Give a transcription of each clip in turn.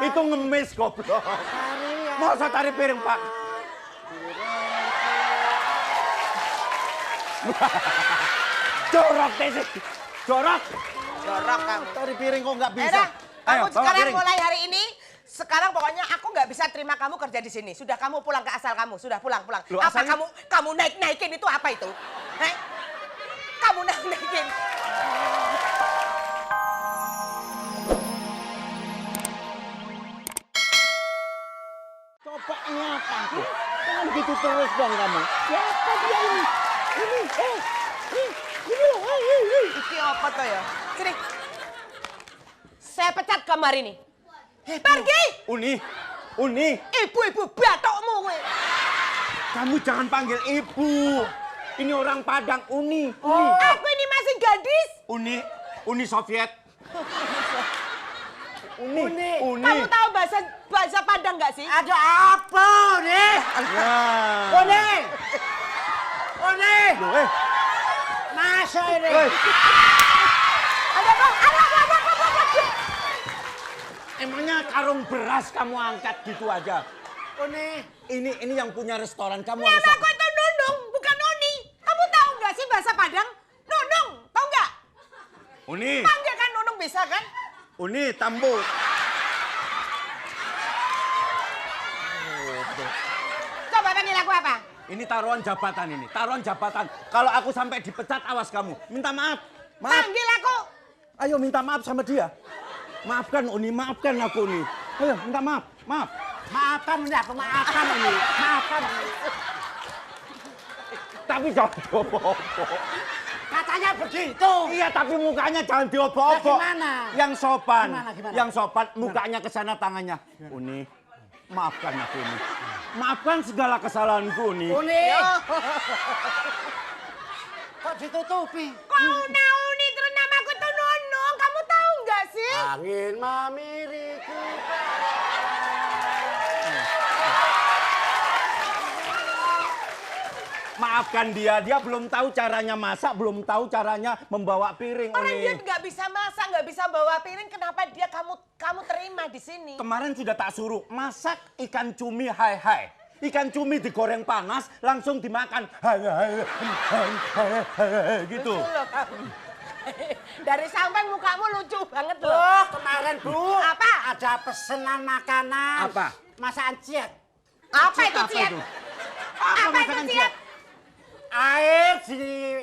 Itu ngemis goblok. Masa tari piring, Pak? Jorok deh sih. Jorok. Jorok kamu. Tari piring kok nggak bisa. Edah, Ayo, kamu bawa sekarang piring. mulai hari ini, sekarang pokoknya aku nggak bisa terima kamu kerja di sini. Sudah kamu pulang ke asal kamu, sudah pulang. Loh, Apa asalnya- kamu naik-naikin itu apa itu? Heh? Kamu naik-naikin. Coba ini apa? Jangan gitu terus dong kamu. Siapa dia ini? Ini. Iki apa tuh ya? Sini. Saya pecat kamu hari ini. Pergi! Uni, Ibu-ibu batokmu gue. kamu jangan panggil ibu. Ini orang Padang, Uni. Aku ini masih gadis. Uni Soviet. Uni. Kamu tahu bahasa Padang nggak sih? Ada apa nih? Nah. Uni! Loh, Masa ini? Ada apa? Emangnya karung beras kamu angkat gitu aja? Uni! Ini yang punya restoran kamu Nama harus. aku itu Nunung, bukan Uni. Kamu tahu nggak sih bahasa Padang? Nunung, tahu nggak? Uni, Panggil kan Nunung bisa kan? Uni Tambu. Coba panggil aku apa? Ini taruhan jabatan ini, taruhan jabatan. Kalau aku sampai dipecat, awas kamu. Minta maaf. Maaf. Panggil aku. Ayo minta maaf sama dia. Maafkan Uni, maafkan aku Uni. Ayo minta maaf, maaf. Maafkan Uni, apa maafkan Uni? Maafkan Uni. Tapi jangan diopo-opo. Katanya begitu. Iya, tapi mukanya jangan diopo-opo. Nah, gimana? Yang sopan, Gimana? yang sopan, mukanya ke sana tangannya. Uni, maafkan aku Uni. Maafkan segala kesalahanku Uni. Uni! Kok ditutupi? Kau Uni terus namaku tuh Nunung. Kamu tahu nggak sih? Angin memiliki. Maafkan dia belum tahu caranya masak, belum tahu caranya membawa piring Orang dia Uni. nggak bisa masak, nggak bisa bawa piring. Kenapa dia kamu terima di sini? Kemarin sudah tak suruh masak ikan cumi hai. Ikan cumi digoreng panas, langsung dimakan. Hai, gitu. Lucu loh kamu. Dari sampai mukamu lucu banget loh. Oh, kemarin Bu. Apa? Ada pesanan makanan. Apa? Masakan ciet. Apa itu Apa ciet? itu? Apa itu masakan ciet? Air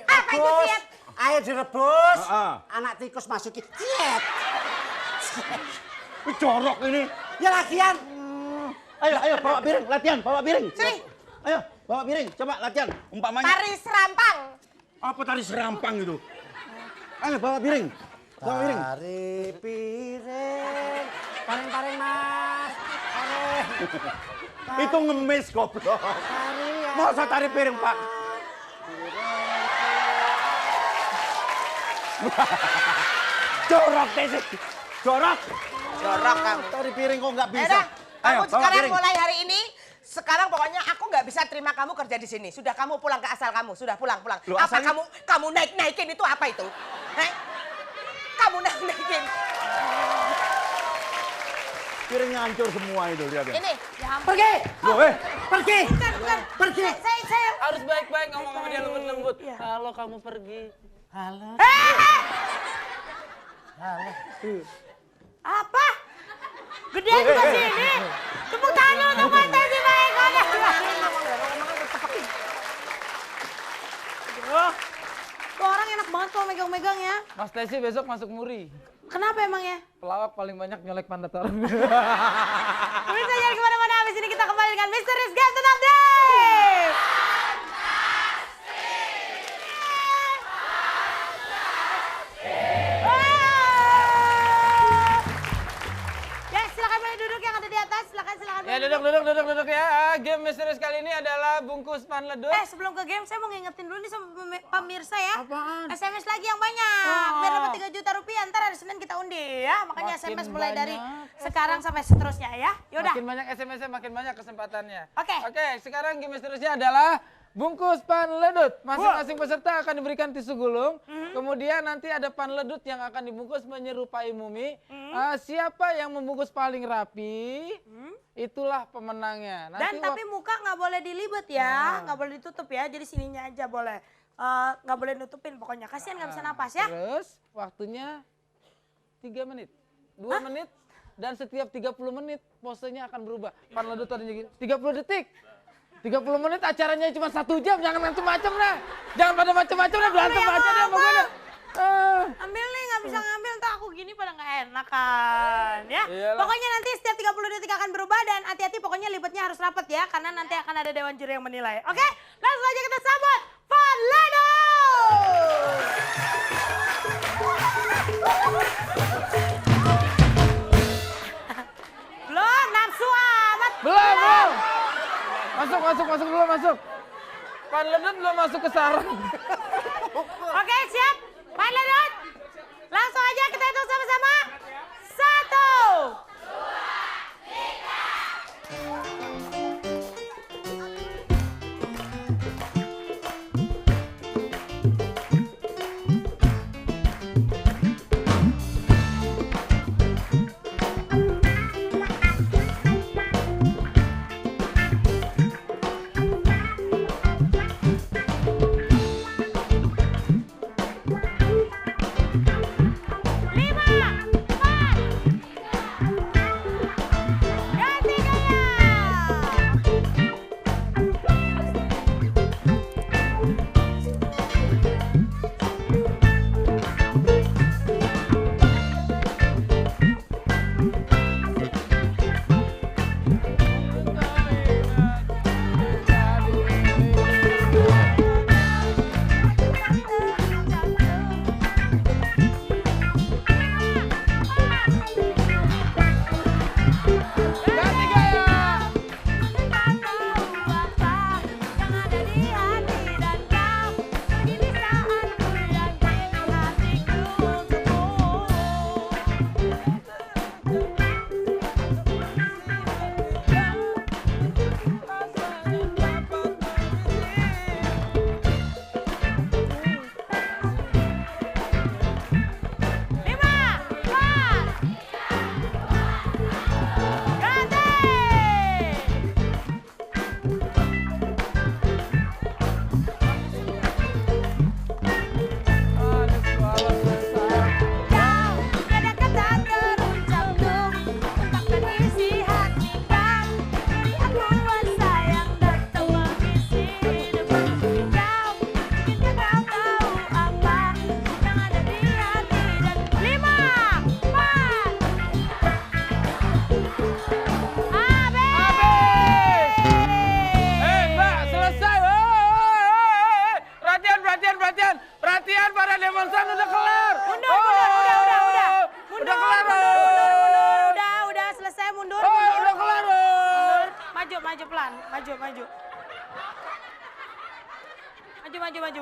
Apa itu direbus. ciet? Air direbus. Ah. Anak tikus masukin ciet. Ini jorok ini. Ya lagian. Ayo bawa piring, latihan, bawa piring. Sini. Ayo, bawa piring, coba latihan. Umpamanya Tari serampang. apa tari serampang itu? Ayo bawa piring. Bawa piring. Dari piring. Paring-paring Mas. Paring. Itu ngemis goblok. Masa tari piring, Pak? Jorok deh sih. Jorok. Jorok kamu. Tari piring kok nggak bisa. Edah, Ayo, kamu bawa sekarang piring. mulai hari ini, sekarang pokoknya aku nggak bisa terima kamu kerja di sini. Sudah kamu pulang ke asal kamu, sudah pulang. Loh, Apa asalnya- kamu naik-naikin itu apa itu? Heh? Kamu naik-naikin. Piringnya hancur semua itu, lihat ya. Ini, ya ampun. Pergi. Loh, Pergi. Bukan. Pergi. Saya. Harus baik-baik ngomong sama dia lembut-lembut. Kalau kamu pergi. Halo. Apa? Gedean juga sini. Tepuk tangan untuk mantan si baik. Tuh orang enak banget kalau megang-megang ya. Mas Tesi besok masuk Muri. Kenapa emangnya? Pelawak paling banyak nyolek pantat orang. Pemirsa jangan kemana-mana, habis ini kita kembali dengan Misterius Game Update. Ya silakan boleh duduk yang ada di atas, silakan Ya duduk ya. Game misterius kali ini adalah bungkus pan ledut. Sebelum ke game saya mau ngingetin dulu nih sama pemirsa ya. Apaan? SMS lagi yang banyak. Biar dapat 3 juta rupiah, ntar hari Senin kita undi ya. Makanya Makin SMS mulai dari banyak sekarang sampai seterusnya ya. Yaudah. Makin banyak SMS-nya makin banyak kesempatannya. Oke. Oke, sekarang game misteriusnya adalah bungkus pan ledut. Masing-masing peserta akan diberikan tisu gulung. Kemudian nanti ada panledut yang akan dibungkus menyerupai mumi. Siapa yang membungkus paling rapi, itulah pemenangnya. Dan tapi muka nggak boleh dilibet ya, nggak boleh ditutup ya. Jadi sininya aja boleh. Nggak boleh nutupin pokoknya. Kasihan nggak bisa napas ya. Terus waktunya 3 menit, 2 menit. Dan setiap 30 menit posenya akan berubah. Panledut tadinya gini, 30 detik. 30 menit acaranya cuma 1 jam, jangan macem-macem dah. Jangan pada macem-macem dah, berantem aja deh pokoknya. Ambil nih, nggak bisa ngambil, ntar aku gini pada nggak enak kan ya. Iyalah. Pokoknya nanti setiap 30 detik akan berubah dan hati-hati pokoknya libetnya harus rapat ya. Karena nanti akan ada dewan juri yang menilai. Oke, langsung aja kita sambut Panledo. Belum, nafsu amat. Belum. Masuk dulu, masuk. Panledut belum masuk ke sarang. Oke, siap? Panledut. Langsung aja kita hitung sama-sama. 5.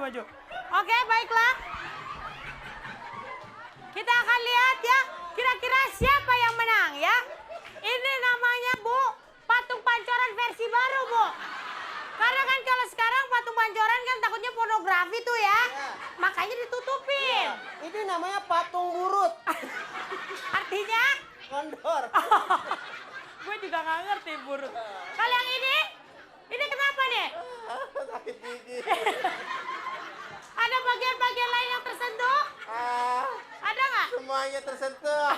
Maju. Oke, baiklah. Kita akan lihat ya, kira-kira siapa yang menang ya. Ini namanya Bu, patung pancoran versi baru Bu. Karena kan kalau sekarang patung pancoran kan takutnya pornografi tuh ya. Makanya ditutupin. Ini namanya patung burut. Artinya? Kondor. Gue juga gak ngerti burut. Kalau yang ini kenapa nih? Sakit gigi. Ada bagian-bagian lain yang tersentuh? Ada nggak? Semuanya tersentuh.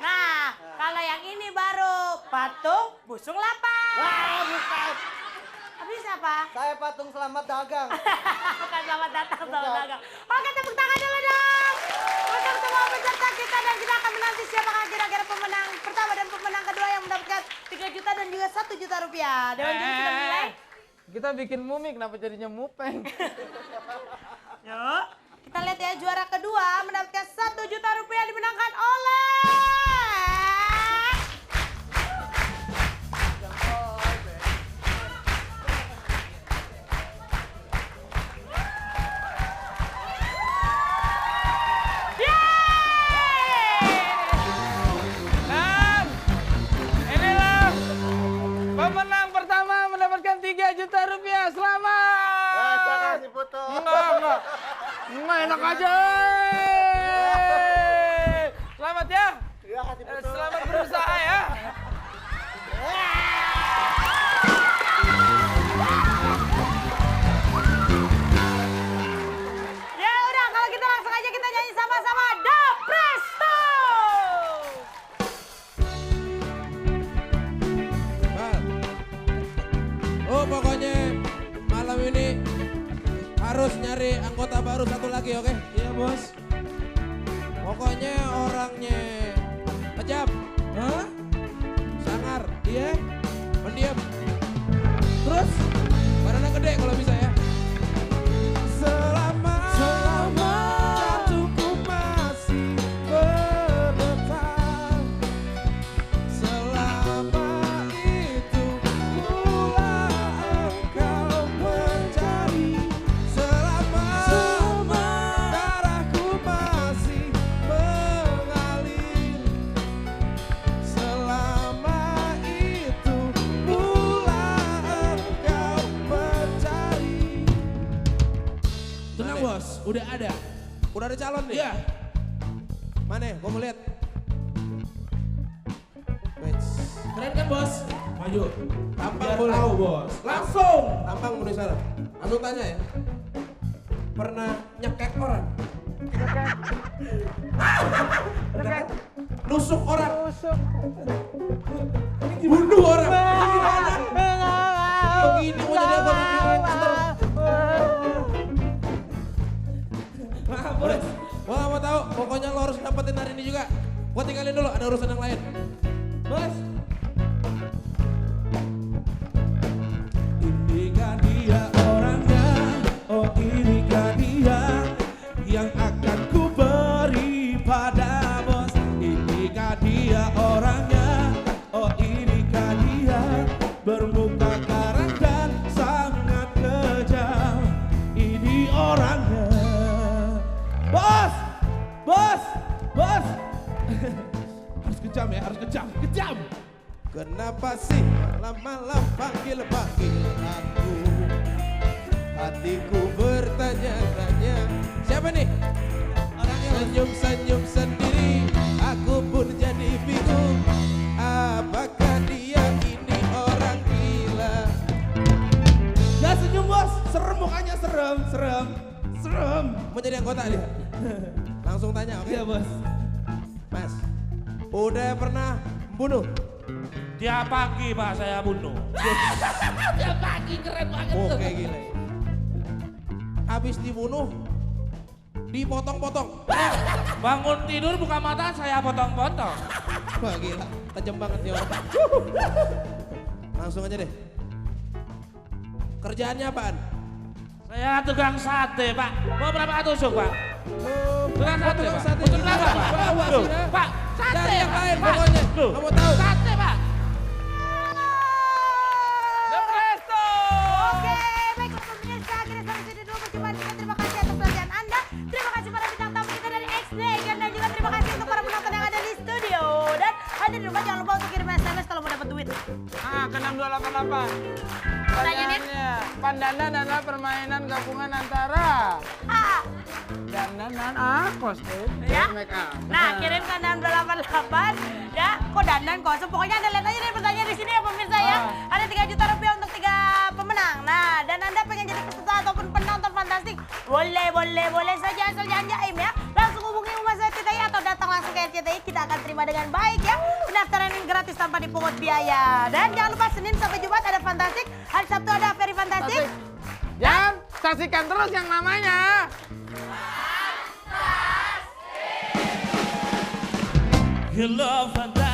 Nah, kalau yang ini baru patung busung lapar. Wah, bukan. Habis apa? Saya patung selamat dagang. Bukan selamat datang, selamat dagang. Oke, tepuk tangan dulu dong. Untuk semua peserta kita dan kita akan menanti siapakah kira-kira pemenang pertama dan pemenang kedua yang mendapatkan 3 juta dan juga 1 juta rupiah. Dewan juri sudah menilai. Kita bikin mumi, kenapa jadinya mupeng? Yuk, kita lihat ya juara kedua mendapatkan 1 juta rupiah dimenangkan oleh... Dan inilah pemenang pertama mendapatkan 3 juta rupiah. Selamat! Terima kasih, Putu. Enggak, Nggak enak aja. Selamat ya. Selamat berusaha ya. Ya udah, kalau gitu langsung aja kita nyanyi sama-sama Da Presto. Oh pokoknya malam ini harus nyari anggota baru satu lagi, oke? Iya bos. Pokoknya orangnya kejam, sangar, iya, pendiam. Terus badannya gede kalau bisa ya. Selama jantungku masih berdetak, selama itu pula engkau mencari, selama darahku masih mengalir, selama itu pula engkau mencari. Tenang bos, udah ada. Udah ada calon nih? Iya. Mana? Gua mau lihat. Keren kan bos? Maju. Tampang boleh. Tahu bos. Langsung. Tampang mulai sekarang. Langsung tanya ya. Pernah nyekek orang? Nyekek. Nusuk orang? Nusuk. Bunuh orang? Begini mau jadi apa? Boleh. Gua gak mau tahu. Pokoknya lo harus dapetin hari ini juga. Gua tinggalin dulu. Ada urusan yang lain. Bos. Inikah dia orangnya? Oh inikah dia yang akan ku beri pada bos? Inikah dia orangnya? Oh inikah dia bermuka karang dan sangat kejam? Ini orangnya. Bos! Bos! Bos! Harus kejam ya, harus kejam, kejam! Kenapa sih malam-malam panggil-panggil aku? Hatiku bertanya-tanya. Siapa nih? Orangnya senyum-senyum sendiri. Aku pun jadi bingung. Apakah dia ini orang gila? Gak senyum bos, serem mukanya, serem, serem, serem. Mau jadi anggota dia? Langsung tanya, oke? Iya bos. Mas, udah pernah bunuh? Tiap pagi pak saya bunuh. Tiap pagi keren banget tuh. Oke gila. Habis dibunuh, dipotong-potong. Bangun tidur buka mata saya potong-potong. Wah gila, tajam banget nih orang. Langsung aja deh. Kerjaannya apaan? Saya tukang sate pak. Mau berapa tusuk pak? Tukang sate tukang pak. sate. Untuk berapa pak? Bawa Loh, sudah. pak sate Cari yang Pak. lain Pak. pokoknya. Loh, Kamu tahu? sate pak. Da Presto. Oke, baiklah pemirsa, akhirnya sampai sini dulu perjumpaan kita. Terima kasih atas perhatian Anda. Terima kasih para bintang tamu kita dari X-Dragon dan juga terima kasih untuk para penonton yang ada di studio. Dan Anda di rumah jangan lupa untuk kirim SMS kalau mau dapat duit. Ke 6288. Pertanyaannya, pandandan adalah permainan gabungan antara Ah, dandan dan kostum. Ya. Make up. nah kirim ke 6288 ya. Kok dandan kosong? Pokoknya Anda lihat aja dari pertanyaan di sini ya pemirsa ya. Ada 3 juta rupiah untuk 3 pemenang. Nah, dan Anda pengen jadi peserta ataupun penonton fantastik? Boleh saja asal jangan jaim ya. Langsung hubungi Umas RCTI atau datang langsung ke RCTI. Kita akan terima dengan baik ya. Pendaftaran ini gratis tanpa dipungut biaya. Dan jangan lupa Senin sampai Jumat ada fantastik. Hari Sabtu ada Very Fantastik. Jangan saksikan terus yang namanya You love fantastic.